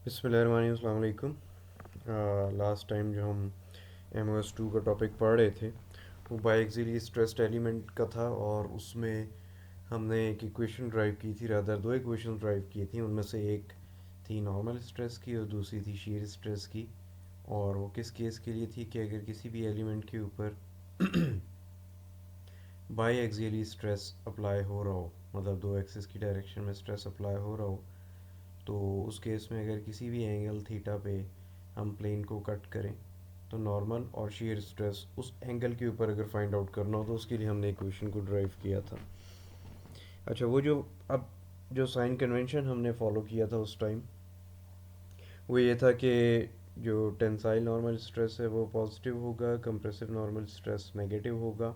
बिस्मिल्लाहिर्रहमानिर्रहीम। Last time जो हम MOS2 का टॉपिक पढ़ रहे थे वो बायएक्सियली स्ट्रेस्ड एलिमेंट का था, और उसमें हमने एक इक्वेशन ड्राइव की थी, रादर दो इक्वेशन ड्राइव की थी। उनमें से एक थी नॉर्मल स्ट्रेस की और दूसरी थी शीयर स्ट्रेस की। और वो किस केस के लिए थी कि अगर किसी भी एलिमेंट के ऊपर बायएक्सियली स्ट्रेस अप्लाई हो रहा हो, मतलब दो एक्सिस की डायरेक्शन में स्ट्रेस अप्लाई हो रहा हो, तो उस केस में अगर किसी भी एंगल थीटा पे हम प्लेन को कट करें तो नॉर्मल और शीयर स्ट्रेस उस एंगल के ऊपर अगर फाइंड आउट करना हो तो उसके लिए हमने इक्वेशन को ड्राइव किया था। अच्छा, वो जो अब जो साइन कन्वेंशन हमने फॉलो किया था उस टाइम, वो ये था कि जो टेंसाइल नॉर्मल स्ट्रेस है वो पॉजिटिव होगा, कंप्रेसिव नॉर्मल स्ट्रेस नेगेटिव होगा,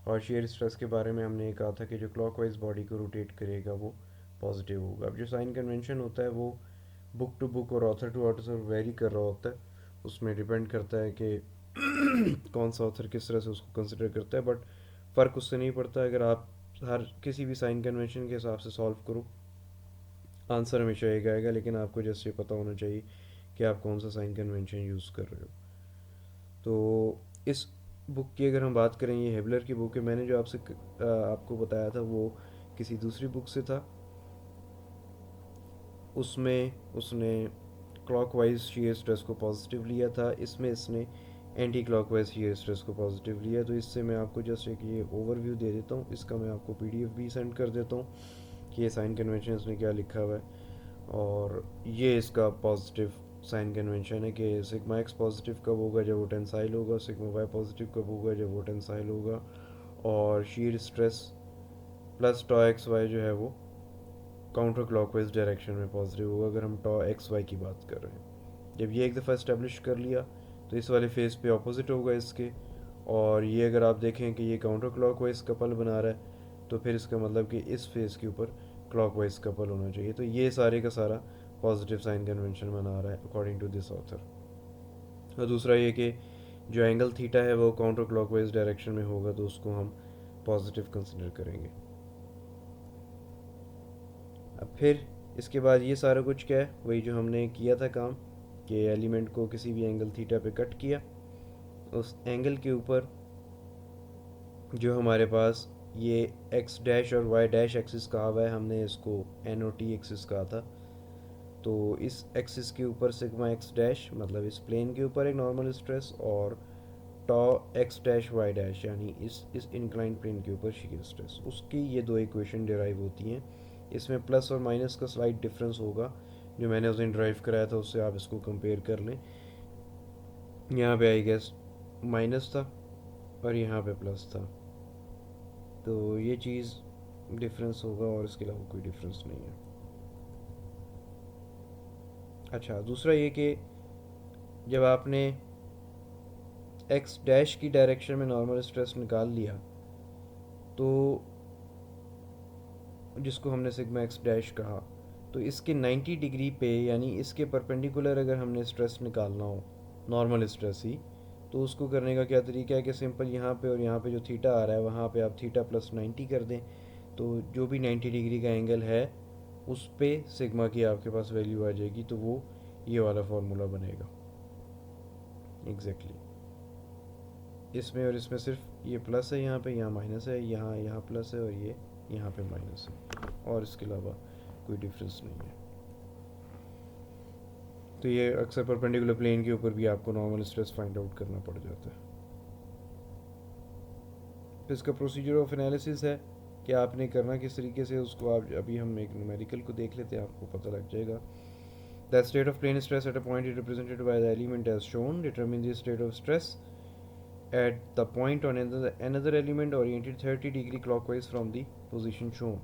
और शेयर स्ट्रेस के बारे में हमने ये कहा था कि जो क्लॉकवाइज बॉडी को रोटेट करेगा वो पॉजिटिव होगा। अब जो साइन कन्वेंशन होता है वो बुक टू बुक और ऑथर टू ऑथर वेरी कर रहा होता है। उसमें डिपेंड करता है कि कौन सा ऑथर किस तरह से उसको कंसिडर करता है, बट फ़र्क उससे नहीं पड़ता। अगर आप हर किसी भी साइन कन्वेंशन के हिसाब से सॉल्व करो, आंसर हमेशा एक आएगा, लेकिन आपको जैसे पता होना चाहिए कि आप कौन सा साइन कन्वेंशन यूज़ कर रहे हो। तो इस बुक की अगर हम बात करें, ये हेबलर की बुक है। मैंने जो आपको बताया था वो किसी दूसरी बुक से था। उसमें उसने क्लॉकवाइज शीयर स्ट्रेस को पॉजिटिव लिया था, इसमें इसने एंटी क्लॉकवाइज शीयर स्ट्रेस को पॉजिटिव लिया। तो इससे मैं आपको जस्ट एक ये ओवरव्यू दे देता हूँ, इसका मैं आपको PDF भी सेंड कर देता हूँ कि ये साइन कन्वेंशन इसने क्या लिखा हुआ है। और ये इसका पॉजिटिव साइन कन्वेंशन है कि सिग्मा एक्स पॉजिटिव कब होगा, जब वो टेंसाइल होगा। सिग्मा वाई पॉजिटिव कब होगा, जब वो टेंसाइल होगा। और शीयर स्ट्रेस प्लस टॉ एक्स वाई जो है वो काउंटर क्लॉकवाइज डायरेक्शन में पॉजिटिव होगा, अगर हम टॉ एक्स वाई की बात कर रहे हैं। जब ये एक दफ़ा इस्टेब्लिश कर लिया तो इस वाले फेस पे ऑपोजिट होगा इसके। और ये अगर आप देखें कि ये काउंटर क्लॉकवाइज कपल बना रहा है, तो फिर इसका मतलब कि इस फेस के ऊपर क्लॉकवाइज कपल होना चाहिए। तो ये सारे का सारा पॉजिटिव साइन कन्वेंशन बना रहा है अकॉर्डिंग टू दिस ऑथर। और दूसरा ये कि जो एंगल थीटा है वो काउंटर क्लॉकवाइज डायरेक्शन में होगा, तो उसको हम पॉजिटिव कंसिडर करेंगे। अब फिर इसके बाद ये सारा कुछ क्या है, वही जो हमने किया था काम, कि एलिमेंट को किसी भी एंगल थीटा पे कट किया, उस एंगल के ऊपर जो हमारे पास ये एक्स डैश और वाई डैश एक्सिस कहा हुआ है, हमने इसको NOT एक्सिस कहा था। तो इस एक्सिस के ऊपर सिग्मा एक्स डैश, मतलब इस प्लेन के ऊपर एक नॉर्मल स्ट्रेस, और tau x dash Y dash यानी इस इंक्लाइंड प्लेन के ऊपर शीयर स्ट्रेस, उसकी ये दो इक्वेशन डिराइव होती हैं। इसमें प्लस और माइनस का स्लाइट डिफरेंस होगा, जो मैंने उस दिन ड्राइव कराया था उससे आप इसको कंपेयर कर लें। यहाँ पे आई गेस माइनस था और यहाँ पे प्लस था, तो ये चीज़ डिफरेंस होगा और इसके अलावा कोई डिफरेंस नहीं है। अच्छा, दूसरा ये कि जब आपने एक्स डैश की डायरेक्शन में नॉर्मल स्ट्रेस निकाल लिया, तो जिसको हमने सिग्मा एक्स डैश कहा, तो इसके 90 डिग्री पे यानी इसके परपेंडिकुलर अगर हमने स्ट्रेस निकालना हो, नॉर्मल स्ट्रेस ही, तो उसको करने का क्या तरीका है कि सिंपल यहाँ पे और यहाँ पे जो थीटा आ रहा है वहाँ पे आप थीटा प्लस 90 कर दें, तो जो भी 90 डिग्री का एंगल है उस पे सिग्मा की आपके पास वैल्यू आ जाएगी, तो वो ये वाला फार्मूला बनेगा एग्जैक्टली इसमें। और इसमें सिर्फ ये प्लस है, यहाँ पे यहाँ माइनस है, यहाँ प्लस है और ये यहाँ पे माइनस है, और इसके अलावा कोई डिफरेंस नहीं है। तो ये अक्सर परपेंडिकुलर प्लेन के ऊपर भी आपको नॉर्मल स्ट्रेस फाइंड आउट करना पड़ जाता है। फिर इसका प्रोसीजर ऑफ एनालिसिस है कि आपने करना किस तरीके से उसको। आप अभी हम एक न्यूमेरिकल को देख लेते हैं, आपको पता लग जाएगा। The state of plane stress at a point is represented by the element as shown, determine the state of stress at the point on another element oriented 30 degree clockwise from the position shown।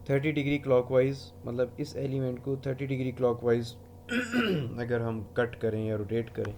30 degree clockwise मतलब इस element को 30 degree clockwise अगर हम cut करें या rotate करें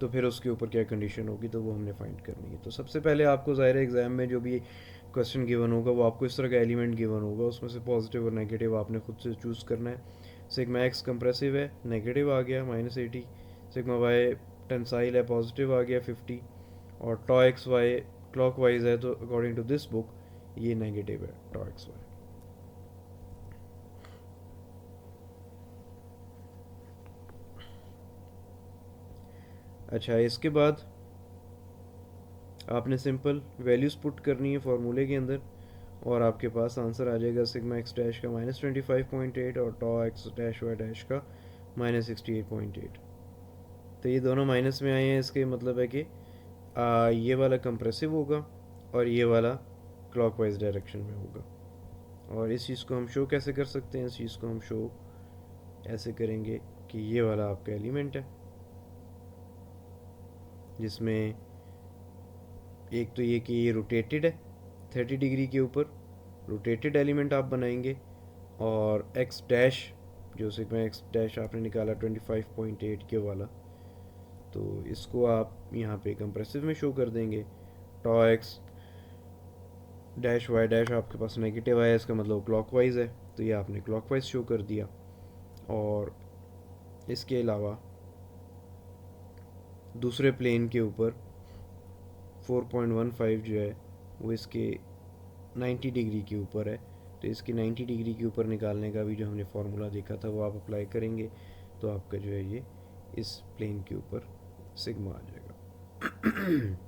तो फिर उसके ऊपर क्या कंडीशन होगी, तो वो हमने फाइंड करनी है। तो सबसे पहले आपको ज़ाहिर एग्ज़ाम में जो भी क्वेश्चन गिवन होगा वो आपको इस तरह का एलिमेंट गिवन होगा, उसमें से पॉजिटिव और नेगेटिव आपने खुद से चूज़ करना है। सिग्मा एक्स कंप्रेसिव है, नेगेटिव आ गया -80। सिग्मा वाई टेंसाइल है, पॉजिटिव आ गया 50। और टॉ एक्स वाई क्लॉकवाइज है, तो अकॉर्डिंग टू दिस बुक ये नेगेटिव है टॉ एक्स वाई। अच्छा, इसके बाद आपने सिंपल वैल्यूज़ पुट करनी है फार्मूले के अंदर, और आपके पास आंसर आ जाएगा सिग्मा एक्स डैश का -25.8 और tau x dash Y dash का -68.8। तो ये दोनों माइनस में आए हैं, इसके मतलब है कि ये वाला कंप्रेसिव होगा और ये वाला क्लॉकवाइज डायरेक्शन में होगा। और इस चीज़ को हम शो कैसे कर सकते हैं? इस चीज़ को हम शो ऐसे करेंगे कि ये वाला आपका एलिमेंट है, जिसमें एक तो ये कि ये रोटेटेड है 30 डिग्री के ऊपर, रोटेटेड एलिमेंट आप बनाएंगे, और एक्स डैश जो सिग्मा एक्स डैश आपने निकाला 25.8 के वाला, तो इसको आप यहाँ पे कंप्रेसिव में शो कर देंगे। Tau X dash Y dash आपके पास नेगेटिव है, इसका मतलब क्लॉकवाइज है, तो ये आपने क्लॉकवाइज शो कर दिया। और इसके अलावा दूसरे प्लेन के ऊपर 4.15 जो है वो इसके 90 डिग्री के ऊपर है, तो इसके 90 डिग्री के ऊपर निकालने का भी जो हमने फार्मूला देखा था वो आप अप्लाई करेंगे, तो आपका जो है ये इस प्लेन के ऊपर सिग्मा आ जाएगा।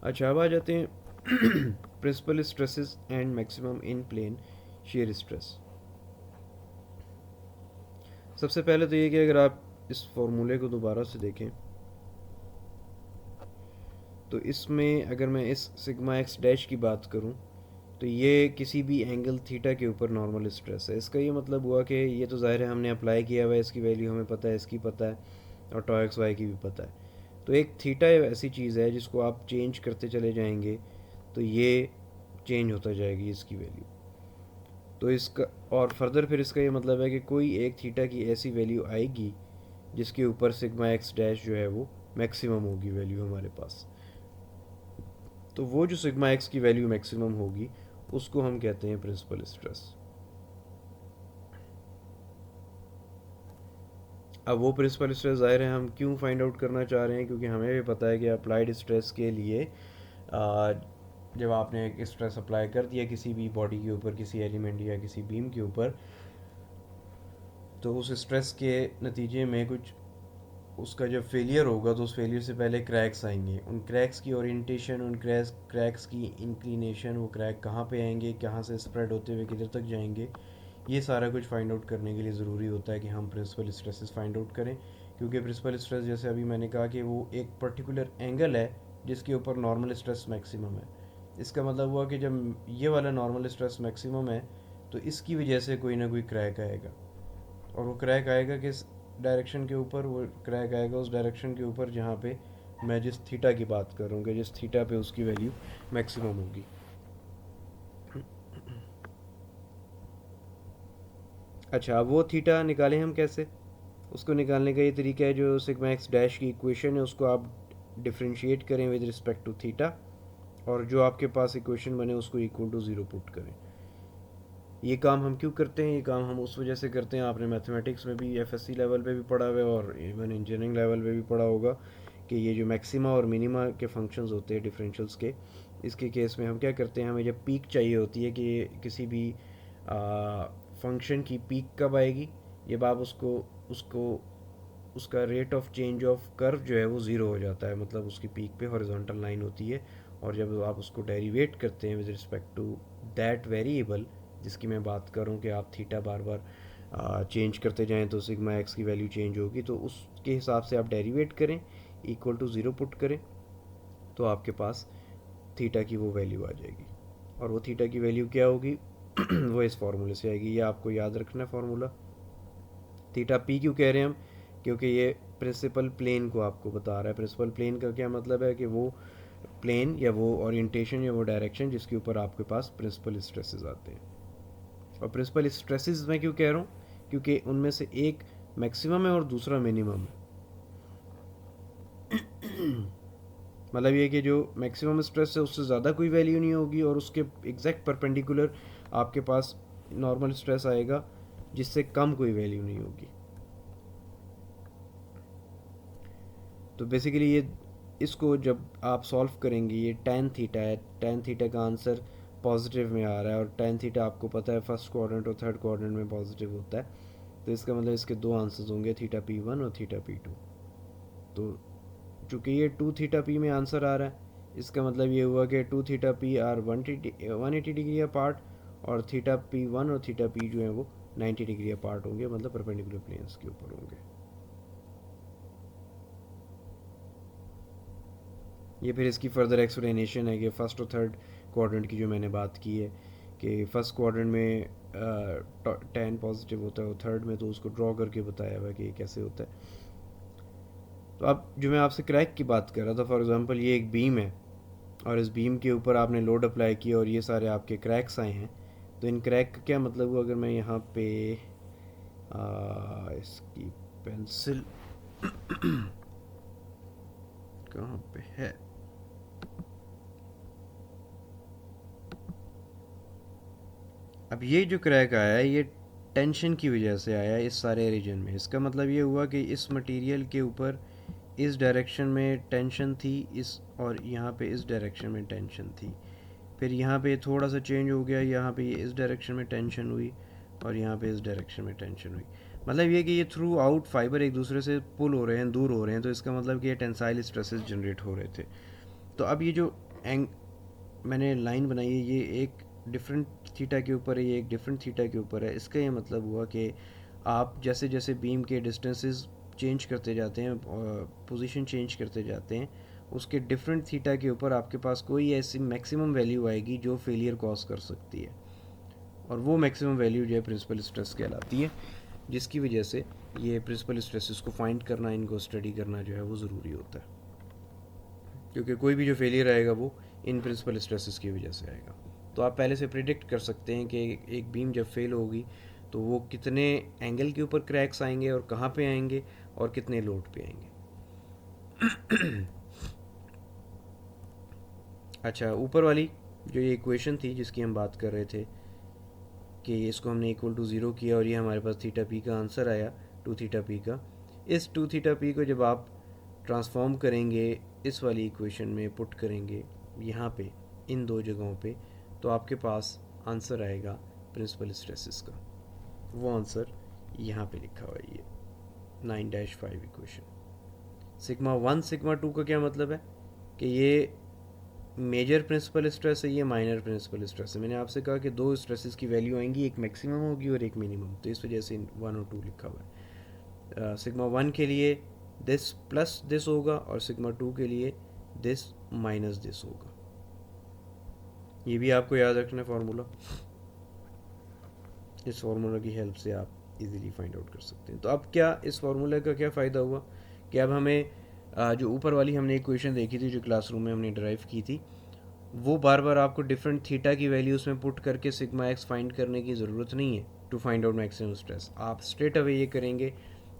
अच्छा, अब आ जाते हैं principal stresses and maximum in plane shear stress. सबसे पहले तो ये कि अगर आप इस फॉर्मूले को दोबारा से देखें तो इसमें अगर मैं इस सिग्मा एक्स डैश की बात करूं तो ये किसी भी एंगल थीटा के ऊपर नॉर्मल स्ट्रेस है। इसका ये मतलब हुआ कि ये तो ज़ाहिर है हमने अप्लाई किया हुआ है, इसकी वैल्यू हमें पता है, इसकी पता है, और टॉ एक्स वाई की भी पता है। तो एक थीटा ऐसी चीज़ है जिसको आप चेंज करते चले जाएंगे तो ये चेंज होता जाएगी इसकी वैल्यू। तो इसका और फर्दर फिर इसका ये मतलब है कि कोई एक थीटा की ऐसी वैल्यू आएगी जिसके ऊपर सिग्मा एक्स डैश जो है वो मैक्सिमम होगी वैल्यू हमारे पास। तो वो जो सिग्मा एक्स की वैल्यू मैक्सिमम होगी उसको हम कहते हैं प्रिंसिपल स्ट्रेस। अब वो प्रिंसिपल स्ट्रेस ज़ाहिर है हम क्यों फाइंड आउट करना चाह रहे हैं, क्योंकि हमें भी पता है कि अप्लाइड स्ट्रेस के लिए जब आपने एक स्ट्रेस अप्लाई कर दिया किसी भी बॉडी के ऊपर, किसी एलिमेंट या किसी बीम के ऊपर, तो उस स्ट्रेस के नतीजे में कुछ उसका जब फेलियर होगा तो उस फेलियर से पहले क्रैक्स आएंगे। उन क्रैक्स की ओरिएंटेशन, उन क्रैक्स की इंक्लिनेशन, वो क्रैक कहाँ पे आएंगे, कहाँ से स्प्रेड होते हुए किधर तक जाएंगे, ये सारा कुछ फाइंड आउट करने के लिए ज़रूरी होता है कि हम प्रिंसिपल स्ट्रेसेस फाइंड आउट करें। क्योंकि प्रिंसिपल स्ट्रेस जैसे अभी मैंने कहा कि वो एक पर्टिकुलर एंगल है जिसके ऊपर नॉर्मल स्ट्रेस मैक्सिमम है। इसका मतलब हुआ कि जब ये वाला नॉर्मल स्ट्रेस मैक्सिमम है तो इसकी वजह से कोई ना कोई क्रैक आएगा, और वो क्रैक आएगा किस डायरेक्शन के ऊपर? वो क्रैक आएगा उस डायरेक्शन के ऊपर जहाँ पे मैं जिस थीटा की बात कर रहा हूँ कि जिस थीटा पे उसकी वैल्यू मैक्सिमम होगी। अच्छा, अब वो थीटा निकालें हम कैसे? उसको निकालने का ये तरीका है, जो सिग्मा एक्स डैश की इक्वेशन है उसको आप डिफ्रेंशिएट करें विद रिस्पेक्ट टू थीटा, और जो आपके पास इक्वेशन बने उसको इक्वल टू ज़ीरो पुट करें। ये काम हम क्यों करते हैं? ये काम हम उस वजह से करते हैं, आपने मैथमेटिक्स में भी एफएससी लेवल पे भी पढ़ा हुआ है और इवन इंजीनियरिंग लेवल पे भी पढ़ा होगा कि ये जो मैक्सिमा और मिनिमा के फंक्शंस होते हैं डिफरेंशियल्स के, इसके केस में हम क्या करते हैं, हमें जब पीक चाहिए होती है कि किसी भी फंक्शन की पीक कब आएगी, जब आप उसको उसको उसका rate of change of curve जो है वो ज़ीरो हो जाता है, मतलब उसकी पीक पे हॉरिजॉन्टल लाइन होती है, और जब आप उसको डेरिवेट करते हैं with respect to that variable जिसकी मैं बात करूँ कि आप थीटा बार बार चेंज करते जाएं तो सिग्मा एक्स की वैल्यू चेंज होगी, तो उसके हिसाब से आप डेरिवेट करें, इक्वल टू ज़ीरो पुट करें, तो आपके पास थीटा की वो वैल्यू आ जाएगी। और वो थीटा की वैल्यू क्या होगी? वो इस फार्मूले से आएगी, ये आपको याद रखना है फार्मूला। थीटा पी क्यों कह रहे हैं हम? क्योंकि ये प्रिंसिपल प्लेन को आपको बता रहा है। प्रिंसिपल प्लेन का क्या मतलब है कि वो प्लेन या वो ओरिएंटेशन या वो डायरेक्शन जिसके ऊपर आपके पास प्रिंसिपल स्ट्रेसेस आते हैं। और प्रिंसिपल स्ट्रेसेस मैं क्यों कह रहा हूँ? क्योंकि उनमें से एक मैक्सिमम है और दूसरा मिनिमम है। मतलब ये कि जो मैक्सिमम स्ट्रेस है उससे ज़्यादा कोई वैल्यू नहीं होगी, और उसके एग्जैक्ट परपेंडिकुलर आपके पास नॉर्मल स्ट्रेस आएगा जिससे कम कोई वैल्यू नहीं होगी। तो बेसिकली ये इसको जब आप सॉल्व करेंगे, ये tan थीटा है, tan थीटा का आंसर पॉजिटिव में आ रहा है और tan थीटा आपको पता है फर्स्ट क्वाड्रेंट और थर्ड क्वाड्रेंट में पॉजिटिव होता है, तो इसका मतलब इसके दो आंसर्स होंगे, थीटा P1 और थीटा P2। तो चूँकि ये 2 थीटा P में आंसर आ रहा है, इसका मतलब ये हुआ कि 2 theta P are 180 degree apart और थीटा P1 और थीटा P जो है वो 90 डिग्री अपार्ट होंगे, मतलब परपेंडिकुलर प्लेन्स के ऊपर होंगे। ये फिर इसकी फर्दर एक्सप्लेनेशन है कि फर्स्ट और थर्ड क्वाड्रेंट की जो मैंने बात की है कि फर्स्ट क्वाड्रेंट में tan पॉजिटिव होता है और थर्ड में तो उसको ड्रॉ करके बताया हुआ कि ये कैसे होता है। तो अब जो मैं आपसे क्रैक की बात कर रहा था, फॉर एग्जांपल ये एक बीम है और इस बीम के ऊपर आपने लोड अप्लाई किया और ये सारे आपके क्रैक्स आए हैं, तो इन क्रैक का क्या मतलब हुआ? अगर मैं यहाँ पे इसकी पेंसिल कहाँ पे है, अब ये जो क्रैक आया है ये टेंशन की वजह से आया है इस सारे रीजन में। इसका मतलब ये हुआ कि इस मटेरियल के ऊपर इस डायरेक्शन में टेंशन थी, इस और यहाँ पे इस डायरेक्शन में टेंशन थी, फिर यहाँ पे थोड़ा सा चेंज हो गया, यहाँ पे इस डायरेक्शन में टेंशन हुई और यहाँ पे इस डायरेक्शन में टेंशन हुई। मतलब ये कि ये थ्रू आउट फाइबर एक दूसरे से पुल हो रहे हैं, दूर हो रहे हैं, तो इसका मतलब कि ये टेंसाइल स्ट्रेसेस जनरेट हो रहे थे। तो अब ये जो एंग मैंने लाइन बनाई है ये एक डिफरेंट थीटा के ऊपर है, ये एक डिफरेंट थीटा के ऊपर है। इसका ये मतलब हुआ कि आप जैसे जैसे बीम के डिस्टेंसेस चेंज करते जाते हैं, पोजीशन चेंज करते जाते हैं, उसके डिफरेंट थीटा के ऊपर आपके पास कोई ऐसी मैक्सिमम वैल्यू आएगी जो फेलियर कॉज कर सकती है, और वो मैक्सिमम वैल्यू जो है प्रिंसिपल स्ट्रेस कहलाती है, जिसकी वजह से ये प्रिंसिपल स्ट्रेसेस को फाइंड करना, इनको स्टडी करना जो है वो ज़रूरी होता है, क्योंकि कोई भी जो फेलियर आएगा वो इन प्रिंसिपल स्ट्रेसेस की वजह से आएगा। तो आप पहले से प्रिडिक्ट कर सकते हैं कि एक बीम जब फेल होगी तो वो कितने एंगल के ऊपर क्रैक्स आएंगे और कहाँ पे आएंगे और कितने लोड पे आएंगे। अच्छा, ऊपर वाली जो ये इक्वेशन थी जिसकी हम बात कर रहे थे कि इसको हमने इक्वल टू ज़ीरो किया और ये हमारे पास थीटा पी का आंसर आया, 2 थीटा पी का। इस 2 थीटा पी को जब आप ट्रांसफॉर्म करेंगे, इस वाली इक्वेशन में पुट करेंगे यहाँ पे इन दो जगहों पे, तो आपके पास आंसर आएगा प्रिंसिपल स्ट्रेसेस का। वो आंसर यहाँ पे लिखा हुआ है, ये 9-5 इक्वेशन। सिग्मा 1 सिग्मा 2 का क्या मतलब है कि ये मेजर प्रिंसिपल स्ट्रेस है, ये माइनर प्रिंसिपल स्ट्रेस है। मैंने आपसे कहा कि दो स्ट्रेसेस की वैल्यू आएंगी, एक मैक्सिमम होगी और एक मिनिमम, तो इस वजह से 1 और 2 लिखा हुआ है। सिग्मा 1 के लिए दिस प्लस दिस होगा और सिग्मा 2 के लिए दिस माइनस दिस होगा। ये भी आपको याद रखना फार्मूला, इस फार्मूला की हेल्प से आप इजीली फाइंड आउट कर सकते हैं। तो अब क्या इस फार्मूले का क्या फ़ायदा हुआ कि अब हमें जो ऊपर वाली हमने इक्वेशन देखी थी, जो क्लासरूम में हमने ड्राइव की थी, वो बार बार आपको डिफरेंट थीटा की वैल्यू उसमें पुट करके सिग्मा एक्स फाइंड करने की ज़रूरत नहीं है to find out maximum stress. आप स्ट्रेट अवे ये करेंगे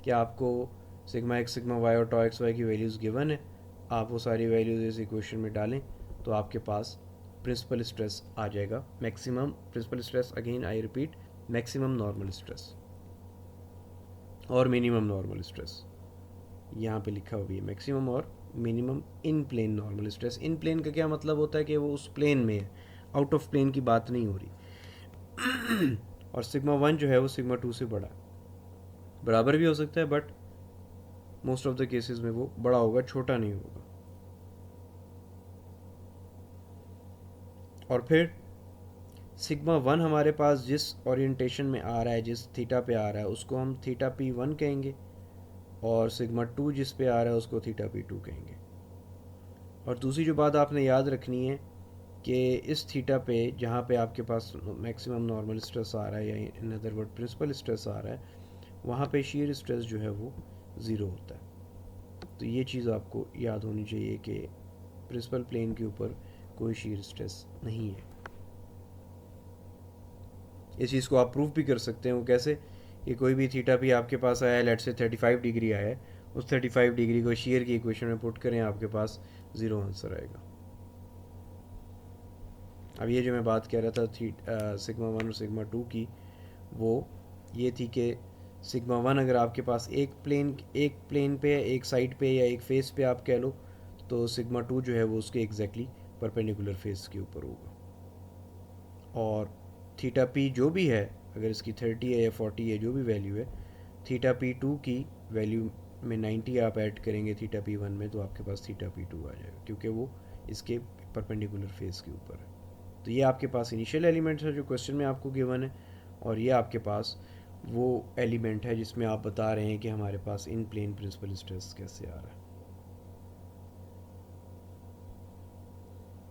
कि आपको सिग्मा एक्स सिग्मा वाई और टॉ एक्स वाई की वैल्यूज़ गिवन है, आप वो सारी वैल्यूज़ इस इक्वेशन में डालें तो आपके पास प्रिंसिपल स्ट्रेस आ जाएगा, maximum principal stress, again I repeat, maximum normal stress और मिनिमम नॉर्मल स्ट्रेस। यहाँ पे लिखा हुआ है मैक्सिमम और minimum in plane normal stress. In plane का क्या मतलब होता है कि वो उस प्लेन में है, आउट ऑफ प्लेन की बात नहीं हो रही। और सिग्मा 1 जो है वो सिग्मा 2 से बड़ा, बराबर भी हो सकता है but most of the cases में वो बड़ा होगा, छोटा नहीं होगा। और फिर सिग्मा 1 हमारे पास जिस ओरिएंटेशन में आ रहा है, जिस थीटा पे आ रहा है, उसको हम थीटा P1 कहेंगे, और सिग्मा 2 जिस पे आ रहा है उसको थीटा P2 कहेंगे। और दूसरी जो बात आपने याद रखनी है कि इस थीटा पे जहाँ पे आपके पास मैक्सिमम नॉर्मल स्ट्रेस आ रहा है, या in other word principal stress आ रहा है, वहाँ पे शीयर स्ट्रेस जो है वो ज़ीरो होता है। तो ये चीज़ आपको याद होनी चाहिए कि प्रिंसिपल प्लेन के ऊपर कोई शीयर स्ट्रेस नहीं है। इस चीज़ को आप प्रूफ भी कर सकते हैं। वो कैसे कि कोई भी थीटा भी आपके पास आया है, लेट से 35 डिग्री आया है, उस 35 डिग्री को शीयर की इक्वेशन में पुट करें, आपके पास ज़ीरो आंसर आएगा। अब ये जो मैं बात कह रहा था सिग्मा 1 और सिग्मा 2 की, वो ये थी कि सिग्मा 1 अगर आपके पास एक प्लेन पे, एक साइड पे या एक फेस पे आप कह लो, तो सिग्मा टू जो है वो उसके एग्जैक्टली परपेंडिकुलर फेस के ऊपर होगा। और थीटा पी जो भी है, अगर इसकी 30 है या 40 है, जो भी वैल्यू है, थीटा पी टू की वैल्यू में 90 आप ऐड करेंगे थीटा पी वन में, तो आपके पास थीटा पी टू आ जाएगा, क्योंकि वो इसके परपेंडिकुलर फेस के ऊपर है। तो ये आपके पास इनिशियल एलिमेंट्स है जो क्वेश्चन में आपको गिवन है, और ये आपके पास वो एलिमेंट है जिसमें आप बता रहे हैं कि हमारे पास इन प्लेन प्रिंसिपल स्ट्रेस कैसे आ रहा है।